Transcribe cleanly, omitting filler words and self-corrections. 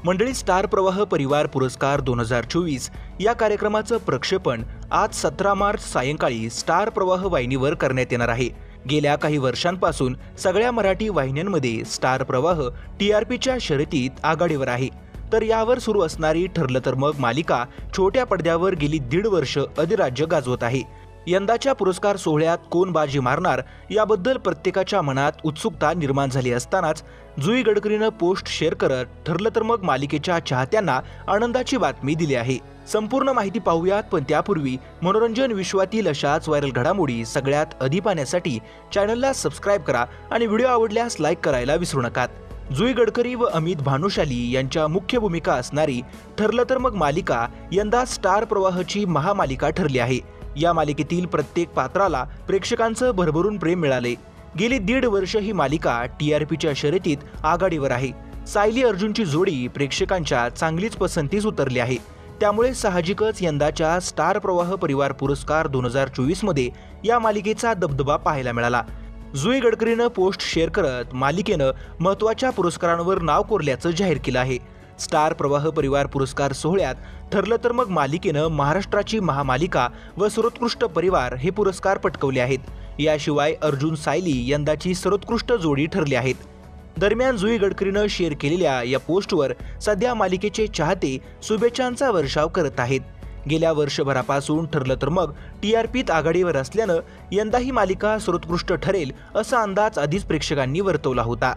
मंडळी, स्टार प्रवाह परिवार पुरस्कार 2024 या कार्यक्रमाचं प्रक्षेपण आज 17 मार्च सायंकाळी स्टार प्रवाह वाहिनीवर करण्यात येणार आहे। गेल्या काही वर्षांपासून सगळ्या मराठी वाहिन्यांमध्ये स्टार प्रवाह टीआरपीच्या शर्यतीत आघाडीवर आहे। तर यावर सुरू असणारी ठरलं तर मग मालिका छोट्या पडद्यावर गेली 1.5 वर्ष अधिराज्य गाजवत आहे। यंदाच्या पुरस्कार सोहळ्यात कोण बाजी मारणार याबद्दल प्रत्येकाच्या मनात उत्सुकता निर्माण झाली असतानाच जुई गडकरीनं पोस्ट शेअर करत ठरलं तर मग मालिकेच्या चाहत्यांना आनंदाची बातमी दिली आहे। संपूर्ण माहिती पाहूयात, पण त्यापूर्वी मनोरंजन विश्वातील अशाच व्हायरल घडामोडी सगळ्यात आधी पाहण्यासाठी चॅनलला सबस्क्राईब करा आणि व्हिडिओ आवडल्यास लाईक करायला विसरू नका। जुई गडकरी व अमित भानुशाली यांच्या मुख्य भूमिका असणारी ठरलं तर मग मालिका यंदा स्टार प्रवाहाची महामालिका ठरली आहे। या मालिकेतील प्रत्येक पात्राला प्रेक्षकांचं भरभरून प्रेम मिळाले। गेली 1.5 वर्ष ही मालिका टीआरपीच्या शर्यतीत आघाडीवर आहे। सायली अर्जुनची जोडी प्रेक्षकांच्या चांगलीच पसंतीस उतरली आहे। त्यामुळे साहजिकच यंदाच्या स्टार प्रवाह परिवार पुरस्कार 2024 मध्ये या मालिकेचा दबदबा पाहायला मिळाला। जुई गडकरीनं पोस्ट शेअर करत मालिकेनं महत्त्वाच्या पुरस्कारांवर नाव कोरल्याचं जाहीर केलं आहे। स्टार प्रवाह परिवार पुरस्कार सोहळ्यात ठरलं तर मग मालिकेनं महाराष्ट्राची महामालिका व सर्वोत्कृष्ट परिवार हे पुरस्कार पटकावले आहेत। याशिवाय अर्जुन सायली यंदाची सर्वोत्कृष्ट जोडी ठरली आहेत। दरम्यान जुई गडकरीनं शेअर केलेल्या या पोस्टवर सध्या मालिकेचे चाहते शुभेच्छांचा वर्षाव करत आहेत। गेल्या वर्षभरापासून ठरलं तर मग टीआरपीत आघाडीवर असल्यानं यंदा ही मालिका सर्वोत्कृष्ट ठरेल असा अंदाज आधीच प्रेक्षकांनी वर्तवला होता।